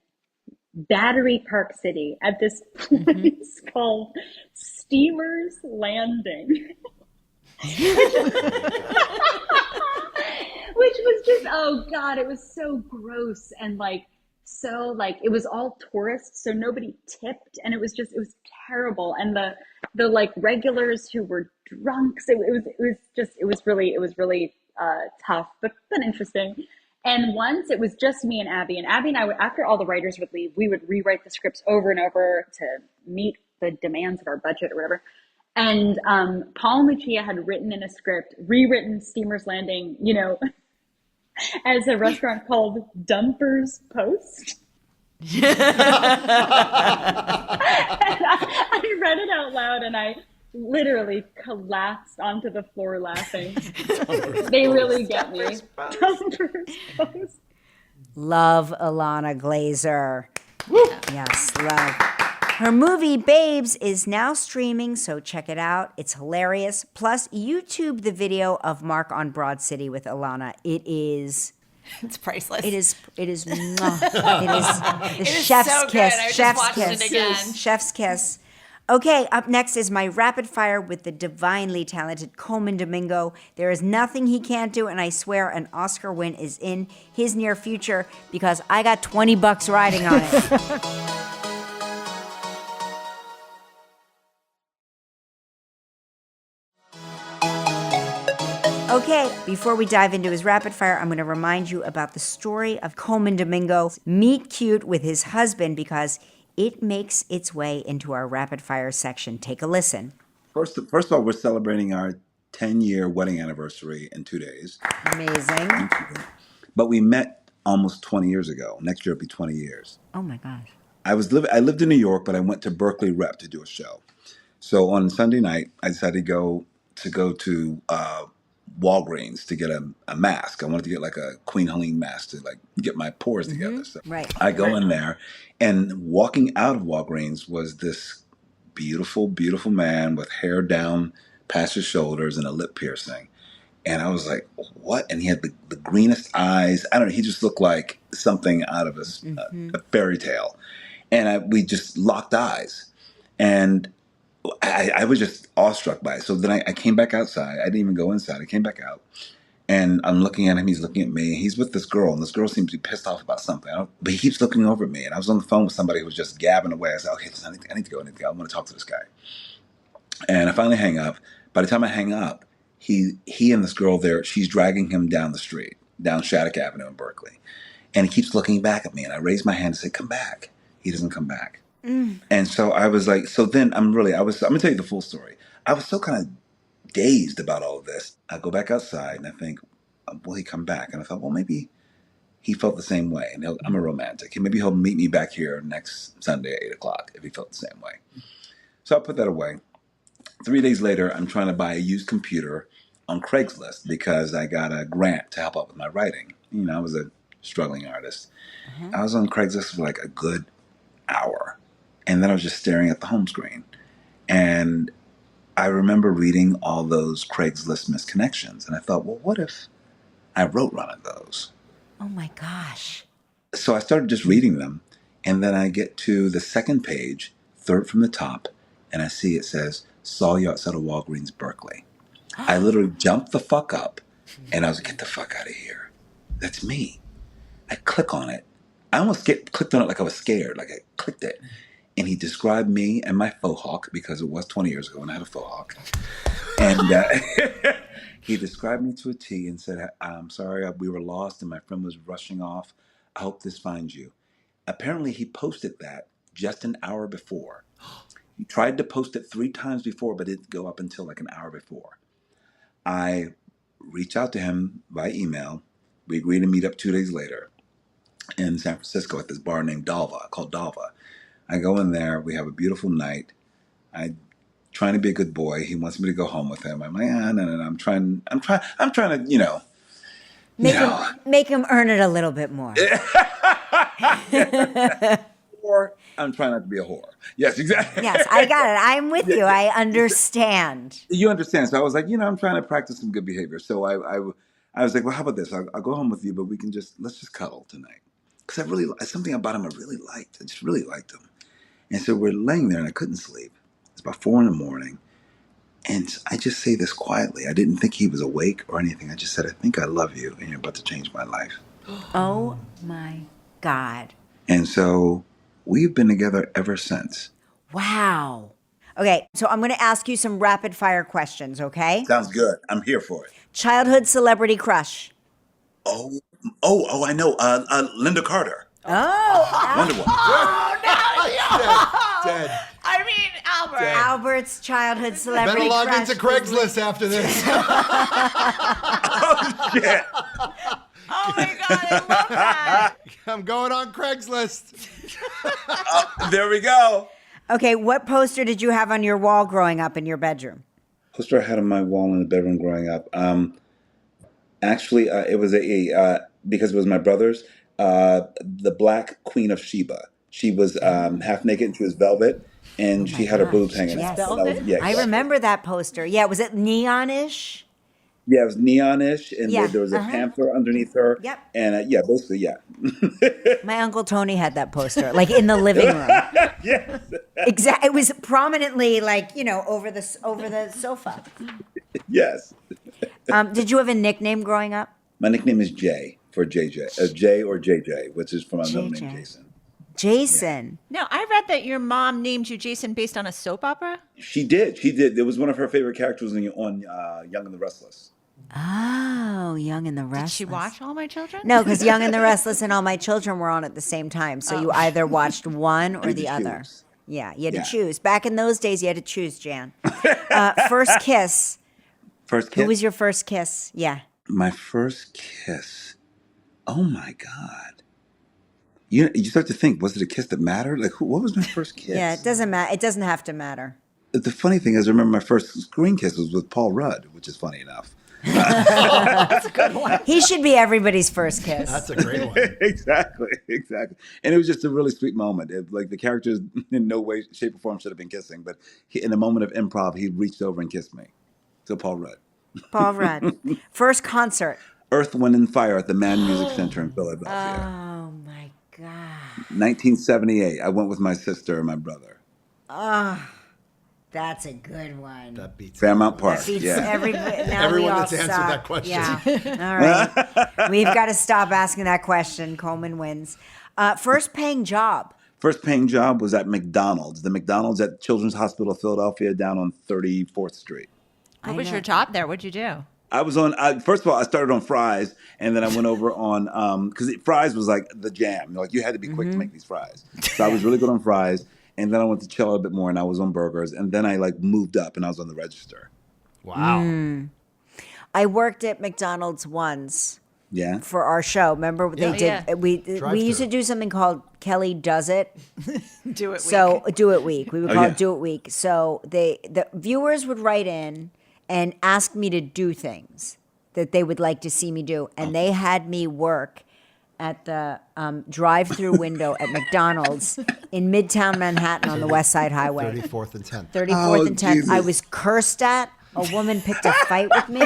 Battery Park City at this place called Steamer's Landing. Which was just, oh God, it was so gross and like, so like, it was all tourists, so nobody tipped and it was terrible. And the like regulars who were drunks, it was really tough, but interesting. And once it was just me and Abby and I would, after all the writers would leave, we would rewrite the scripts over and over to meet the demands of our budget or whatever. And Paul and Lucia had written in a script, rewritten Steamer's Landing, you know, as a restaurant called Dumper's Post. And I read it out loud and I literally collapsed onto the floor laughing. They really get me. Dumper's Post. Love Ilana Glazer. Yes, love. Her movie Babes is now streaming, so check it out. It's hilarious. Plus, YouTube the video of Mark on Broad City with Ilana. It's priceless. It is mwah. It is the chef's so good. kiss. I just Chef's watched kiss. it again. Chef's kiss. Okay, up next is my rapid fire with the divinely talented Colman Domingo. There is nothing he can't do, and I swear an Oscar win is in his near future because I got $20 riding on it. Okay, before we dive into his rapid fire, I'm going to remind you about the story of Colman Domingo. Meet cute with his husband because it makes its way into our rapid fire section. Take a listen. First of all, we're celebrating our 10-year wedding anniversary in 2 days. Amazing. But we met almost 20 years ago. Next year will be 20 years. Oh my gosh. I lived in New York, but I went to Berkeley Rep to do a show. So on Sunday night, I decided to go to Walgreens to get a mask. I wanted to get like a Queen Helene mask to like get my pores together. So Right. I go in there, and walking out of Walgreens was this beautiful, beautiful man with hair down past his shoulders and a lip piercing. And I was like, what? And he had the greenest eyes. I don't know. He just looked like something out of a fairy tale. And we just locked eyes. And I was just awestruck by it. So then I came back outside. I didn't even go inside. I came back out. And I'm looking at him. He's looking at me. He's with this girl. And this girl seems to be pissed off about something. But he keeps looking over at me. And I was on the phone with somebody who was just gabbing away. I said, okay, listen, I need to go. I want to talk to this guy. And I finally hang up. By the time I hang up, he and this girl there, she's dragging him down the street, down Shattuck Avenue in Berkeley. And he keeps looking back at me. And I raise my hand and say, come back. He doesn't come back. And so I was like, so then I'm going to tell you the full story. I was so kind of dazed about all of this. I go back outside and I think, will he come back? And I thought, well, maybe he felt the same way. And I'm a romantic. And maybe he'll meet me back here next Sunday at 8:00 if he felt the same way. So I put that away. 3 days later, I'm trying to buy a used computer on Craigslist because I got a grant to help out with my writing. You know, I was a struggling artist. I was on Craigslist for like a good hour. And then I was just staring at the home screen. And I remember reading all those Craigslist misconnections. And I thought, well, what if I wrote one of those? Oh my gosh. So I started just reading them. And then I get to the second page, third from the top, and I see it says, saw you outside of Walgreens, Berkeley. I literally jumped the fuck up and I was like, get the fuck out of here. That's me. I click on it. I almost clicked on it like I was scared. Like I clicked it. And he described me and my faux hawk, because it was 20 years ago when I had a faux hawk. And he described me to a T and said, I'm sorry, we were lost and my friend was rushing off. I hope this finds you. Apparently he posted that just an hour before. He tried to post it 3 times before, but it didn't go up until like an hour before. I reached out to him by email. We agreed to meet up 2 days later in San Francisco at this bar named Dalva, called Dalva. I go in there. We have a beautiful night. I'm trying to be a good boy. He wants me to go home with him. I'm like, no. I'm trying to, Make him earn it a little bit more. Or I'm trying not to be a whore. Yes, exactly. Yes, I got it. I'm with you. I understand. You understand. So I was like, I'm trying to practice some good behavior. So I was like, well, how about this? I'll go home with you, but let's just cuddle tonight. Because something about him I really liked. I just really liked him. And so we're laying there and I couldn't sleep. It's about 4 a.m. And I just say this quietly. I didn't think he was awake or anything. I just said, I think I love you and you're about to change my life. Oh my God. And so we've been together ever since. Wow. Okay, so I'm going to ask you some rapid fire questions, okay? Sounds good. I'm here for it. Childhood celebrity crush. Oh, I know. Linda Carter. Oh, Wonder Woman. Dead. I mean, Albert. Albert's childhood celebrity Better log crush. into Craigslist after this. Oh, shit. Oh my God, I love that. I'm going on Craigslist. There we go. Okay, what poster did you have on your wall growing up in your bedroom? Poster I had on my wall in the bedroom growing up. Actually, it was because it was my brother's, the Black Queen of Sheba. She was half naked and she was velvet, and she had her boobs hanging out. Yes. Exactly. I remember that poster. Yeah, was it neon-ish? Yeah, it was neonish, and Yeah, there was a panther underneath her. Yep. And basically, yeah. My Uncle Tony had that poster, like in the living room. Yes. Exactly. It was prominently, like, over the sofa. Yes. Did you have a nickname growing up? My nickname is Jay, for JJ. Jay or JJ, which is from my middle name, JJ. Jason. Jason. Now, I read that your mom named you Jason based on a soap opera. She did. It was one of her favorite characters on Young and the Restless. Oh, Young and the Restless. Did she watch All My Children? No, because Young and the Restless and All My Children were on at the same time. So you either watched one or had the to other. choose. Yeah, you had Yeah. to choose. Back in those days, you had to choose, Jan. First kiss. First kiss? Who was your first kiss? Yeah. My first kiss. Oh, my God. You start to think, was it a kiss that mattered? Like, what was my first kiss? Yeah, it doesn't matter. It doesn't have to matter. The funny thing is, I remember my first screen kiss was with Paul Rudd, which is funny enough. That's a good one. He should be everybody's first kiss. That's a great one. Exactly. And it was just a really sweet moment. Like the characters in no way, shape, or form should have been kissing, but in a moment of improv, he reached over and kissed me. So Paul Rudd. Paul Rudd. First concert. Earth, Wind, and Fire at the Mann Music Center in Philadelphia. Oh, my God. 1978. I went with my sister and my brother. That's a good one. That beats Fairmount Park. That beats Yeah. everyone that's answered that question. Yeah. All right. We've got to stop asking that question. Coleman wins. First paying job. First paying job was at McDonald's. The McDonald's at Children's Hospital of Philadelphia down on 34th Street. What was your job there? What'd you do? I was on, first of all, I started on fries, and then I went over on, because fries was like the jam. Like, you had to be quick to make these fries. So I was really good on fries, and then I went to chill a bit more, and I was on burgers, and then I, moved up, and I was on the register. Wow. I worked at McDonald's once Yeah? for our show. Remember they did? Yeah. We used to do something called Kelly Does It. Do it. So Do It Week. We would call yeah. it Do It Week. So the viewers would write in and ask me to do things that they would like to see me do, and they had me work at the drive-through window at McDonald's in Midtown Manhattan on the West Side Highway. 34th and 10th. 34th and 10th. Jesus. I was cursed at. A woman picked a fight with me.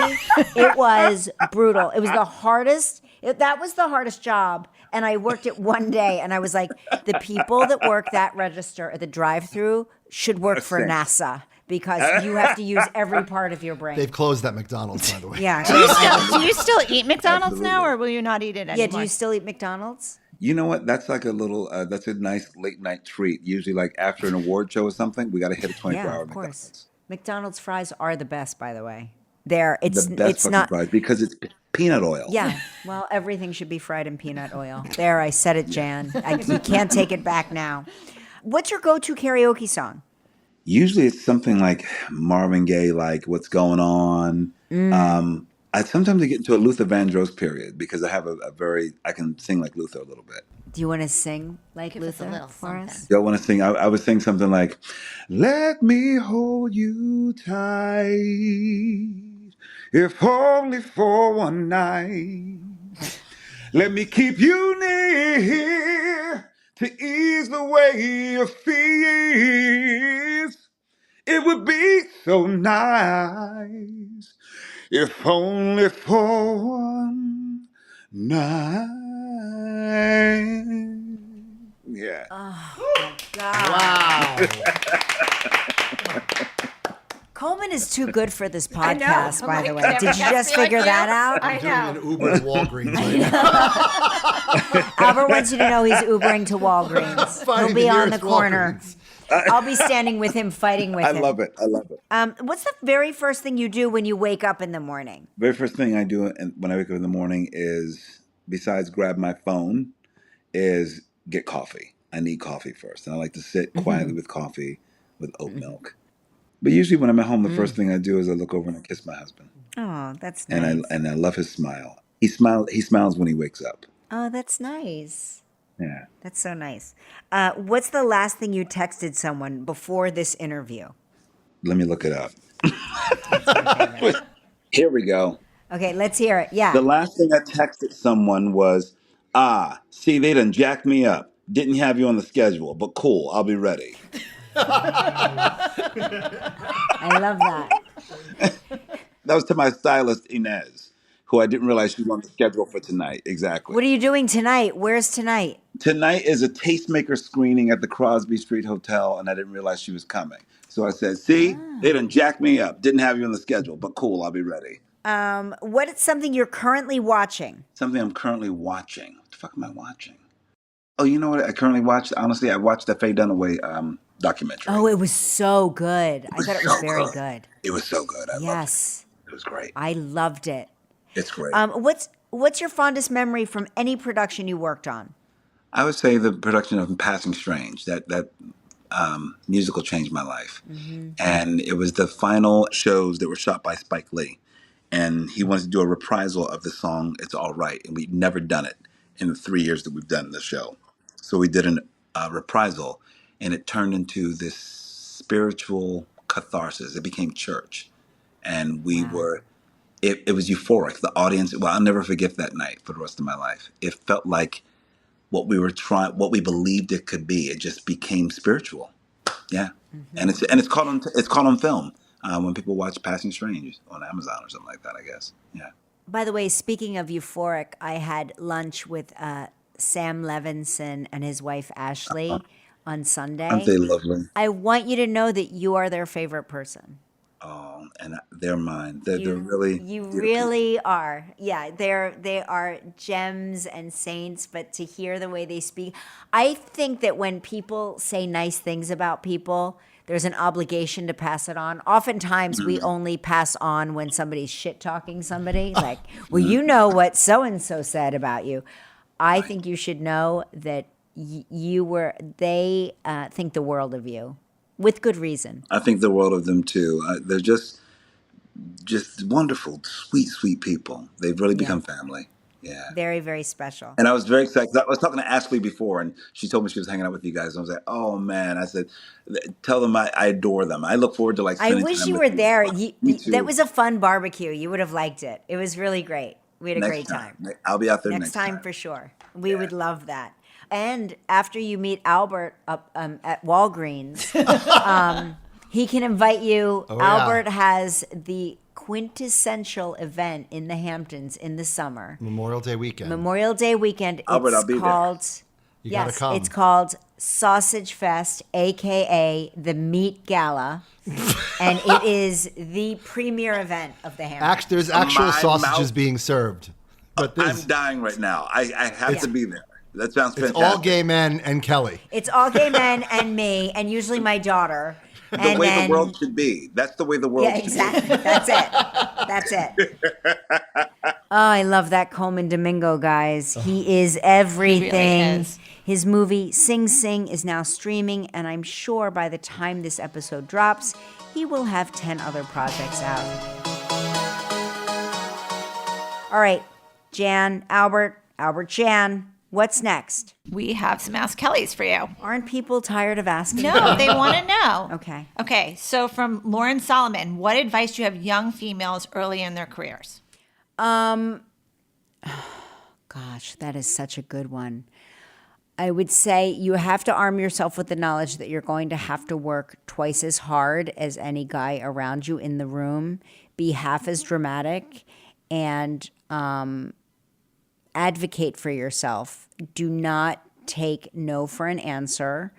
It was brutal. It was the hardest. That was the hardest job. And I worked it one day, and I was like, the people that work that register at the drive-through should work for NASA because you have to use every part of your brain. They've closed that McDonald's, by the way. Yeah. Do you still eat McDonald's now, or will you not eat it anymore? Yeah, do you still eat McDonald's? You know what? That's like a little. That's a nice late night treat. Usually, like after an award show or something, we got to hit a 24-hour Yeah, of McDonald's. course. McDonald's fries are the best, by the way. The best It's fucking not. fries because it's peanut oil. Yeah, well, everything should be fried in peanut oil. There, I said it, Jan. You can't take it back now. What's your go-to karaoke song? Usually, it's something like Marvin Gaye, like "What's Going On." I sometimes get into a Luther Vandross period because I have I can sing like Luther a little bit. Do you want to sing like Give us a Luther little for something. us? Do I want to sing? I would sing something like, "Let me hold you tight, if only for one night. Let me keep you near to ease the way of fears. It would be so nice if only for one night." Yeah. God. Coleman is too good for this podcast, by the way. Did you just figure that out? I know. Doing an Uber to Walgreens right now. Albert wants you to know he's Ubering to Walgreens. He'll Finding be the on the nearest corner. Walgreens. I'll be standing with him, fighting with I him. love it. I love it. What's the very first thing you do when you wake up in the morning? Very first thing I do when I wake up in the morning is, besides grab my phone, is get coffee. I need coffee first. And I like to sit quietly with coffee with oat milk. But usually when I'm at home, the first thing I do is I look over and I kiss my husband. Oh, that's nice. And I love his smile. He smiles when he wakes up. Oh, that's nice. Yeah. That's so nice. What's the last thing you texted someone before this interview? Let me look it up. Here we go. Okay, let's hear it. Yeah. The last thing I texted someone was, see, they done jacked me up. Didn't have you on the schedule, but cool, I'll be ready. I love that. That was to my stylist, Inez, who I didn't realize she was on the schedule for tonight. Exactly. What are you doing tonight? Where's tonight? Tonight is a tastemaker screening at the Crosby Street Hotel, and I didn't realize she was coming. So I said, see, they done jacked me up. Didn't have you on the schedule, but cool, I'll be ready. What is something you're currently watching? Something I'm currently watching. What the fuck am I watching? Oh, you know what I currently watched? Honestly, I watched the Faye Dunaway documentary. Oh, it was so good. I thought it was so very good. good. It was so good. I loved Yes. it. It was great. I loved it. It's great. What's your fondest memory from any production you worked on? I would say the production of Passing Strange. That musical changed my life. And it was the final shows that were shot by Spike Lee. And he wanted to do a reprisal of the song It's All Right. And we'd never done it in the 3 years that we've done the show. So we did a reprisal, and it turned into this spiritual catharsis. It became church. And we were, it was euphoric. The audience, well, I'll never forget that night for the rest of my life. It felt like what we believed it could be. It just became spiritual. Yeah. And it's caught on film when people watch Passing Strange on Amazon or something like that, I guess. Yeah. By the way, speaking of euphoric, I had lunch with Sam Levinson and his wife Ashley on Sunday. Aren't they lovely? I want you to know that you are their favorite person. Oh, and they're mine. They're really You beautiful. really are. Yeah, they are gems and saints, but to hear the way they speak, I think that when people say nice things about people, there's an obligation to pass it on. Oftentimes we only pass on when somebody's shit talking somebody, like, well, you know what so and so said about you. I think you should know that they think the world of you. With good reason. I think the world of them too. They're just wonderful, sweet people. They've really become family. Yeah. Very, very special. And I was very excited. I was talking to Ashley before, and she told me she was hanging out with you guys. And I was like, "Oh man!" I said, "Tell them I adore them. I look forward to like." I spending wish time you with were them." there. Me too. That was a fun barbecue. You would have liked it. It was really great. We had a great time. I'll be out there Next time for sure. We would love that. And after you meet Albert up at Walgreens, he can invite you. Albert has the quintessential event in the Hamptons in the summer. Memorial Day weekend. Albert, I'll be there. You gotta come. It's called Sausage Fest, a.k.a. the Meat Gala. And it is the premier event of the Hamptons. There's actual sausages being served. But I'm dying right now. I have to be there. That sounds fantastic. It's all gay men and Kelly. It's all gay men and me, and usually my daughter. The way the world should be. That's the way the world should exactly. be. That's it. Oh, I love that Colman Domingo, guys. He is everything. He really is. His movie Sing Sing is now streaming, and I'm sure by the time this episode drops, he will have 10 other projects out. All right, Albert, Jan, what's next? We have some Ask Kellys for you. Aren't people tired of asking? No, they want to know. Okay. Okay, so from Lauren Solomon, what advice do you have young females early in their careers? Gosh, that is such a good one. I would say you have to arm yourself with the knowledge that you're going to have to work twice as hard as any guy around you in the room, be half as dramatic, and advocate for yourself. Do not take no for an answer.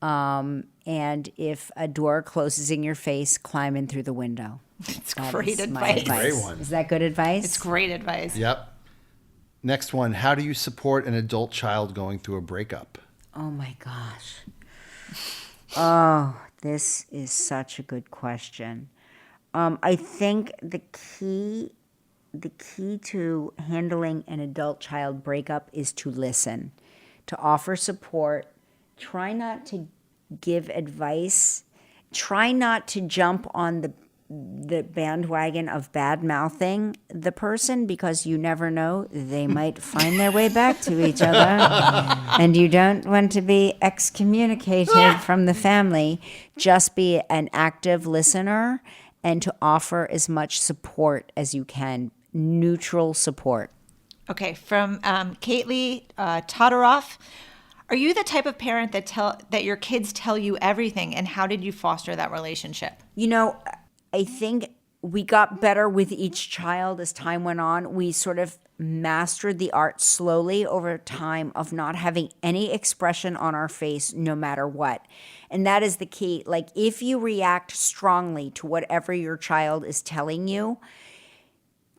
And if a door closes in your face, climb in through the window. It's That great is my advice. Great one. Is that good advice? It's great advice. Yep. Next one. How do you support an adult child going through a breakup? Oh my gosh. Oh, this is such a good question. I think the key to handling an adult child breakup is to listen, to offer support. Try not to give advice. Try not to jump on the bandwagon of bad mouthing the person, because you never know, they might find their way back to each other, and you don't want to be excommunicated from the family. Just be an active listener and to offer as much support as you can, neutral support. Okay, from Kate Todoroff. Are you the type of parent that your kids tell you everything, and how did you foster that relationship? You know, I think we got better with each child as time went on. We sort of mastered the art slowly over time of not having any expression on our face no matter what. And that is the key. Like, if you react strongly to whatever your child is telling you,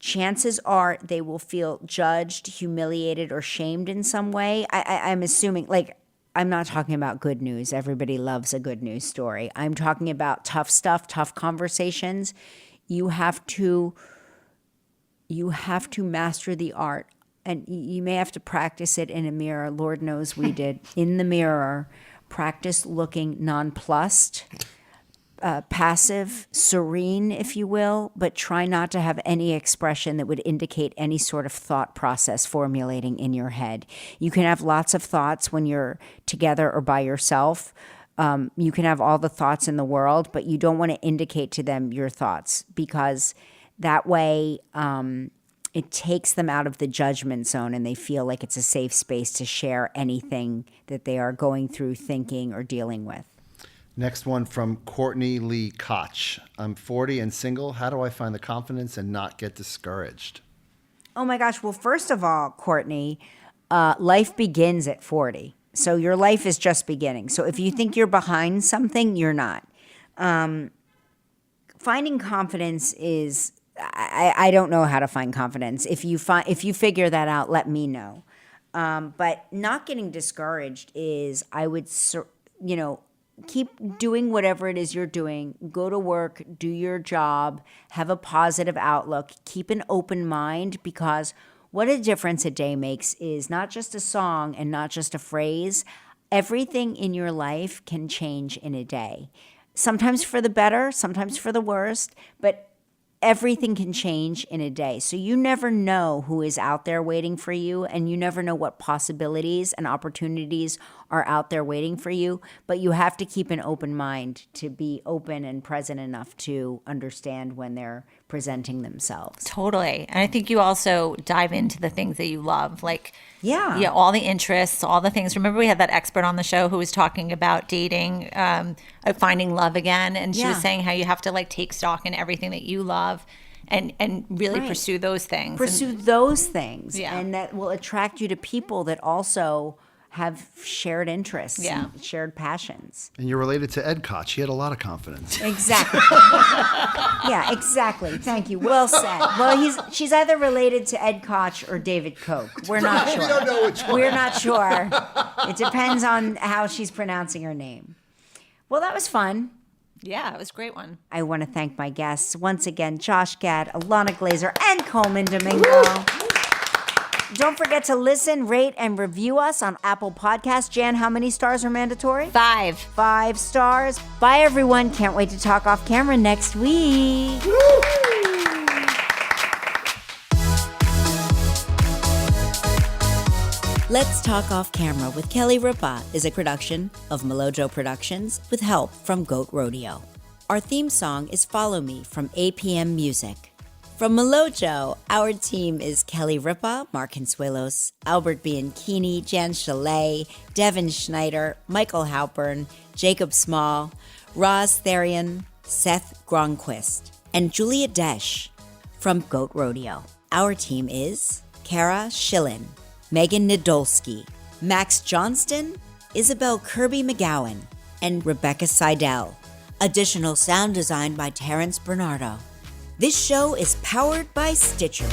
chances are they will feel judged, humiliated, or shamed in some way. I'm assuming, like, I'm not talking about good news. Everybody loves a good news story. I'm talking about tough stuff, tough conversations. You have to master the art. And you may have to practice it in a mirror. Lord knows we did. In the mirror, practice looking nonplussed, passive, serene, if you will, but try not to have any expression that would indicate any sort of thought process formulating in your head. You can have lots of thoughts when you're together or by yourself. You can have all the thoughts in the world, but you don't want to indicate to them your thoughts, because that way it takes them out of the judgment zone and they feel like it's a safe space to share anything that they are going through, thinking, or dealing with. Next one from Courtney Lee Koch. I'm 40 and single. How do I find the confidence and not get discouraged? Oh my gosh. Well, first of all, Courtney, life begins at 40. So your life is just beginning. So if you think you're behind something, you're not. Finding confidence is, I don't know how to find confidence. If you figure that out, let me know. But not getting discouraged is, I would, keep doing whatever it is you're doing. Go to work, do your job, have a positive outlook, keep an open mind, because what a difference a day makes is not just a song and not just a phrase. Everything in your life can change in a day. Sometimes for the better, sometimes for the worst, but everything can change in a day. So you never know who is out there waiting for you, and you never know what possibilities and opportunities are out there waiting for you, but you have to keep an open mind to be open and present enough to understand when they're presenting themselves. Totally. And I think you also dive into the things that you love, like all the interests, all the things. Remember we had that expert on the show who was talking about dating, finding love again, and she was saying how you have to like take stock in everything that you love and really pursue those things. Pursue those things. Yeah. And that will attract you to people that also have shared interests, and shared passions. And you're related to Ed Koch. He had a lot of confidence. Exactly. Yeah, exactly. Thank you. Well said. Well, she's either related to Ed Koch or David Koch. We're not sure. We don't know which one. We're not sure. It depends on how she's pronouncing her name. Well, that was fun. Yeah, it was a great one. I want to thank my guests once again, Josh Gad, Ilana Glazer, and Colman Domingo. Don't forget to listen, rate, and review us on Apple Podcasts. Jan, how many stars are mandatory? 5. 5 stars. Bye, everyone. Can't wait to talk off camera next week. Let's Talk Off Camera with Kelly Ripa is a production of Melojo Productions with help from Goat Rodeo. Our theme song is Follow Me from APM Music. From Melojo, our team is Kelly Ripa, Mark Consuelos, Albert Bianchini, Jan Chalet, Devin Schneider, Michael Halpern, Jacob Small, Roz Therian, Seth Gronquist, and Julia Desch. From Goat Rodeo, our team is Kara Schillen, Megan Nadolski, Max Johnston, Isabel Kirby McGowan, and Rebecca Seidel. Additional sound design by Terrence Bernardo. This show is powered by Stitcher.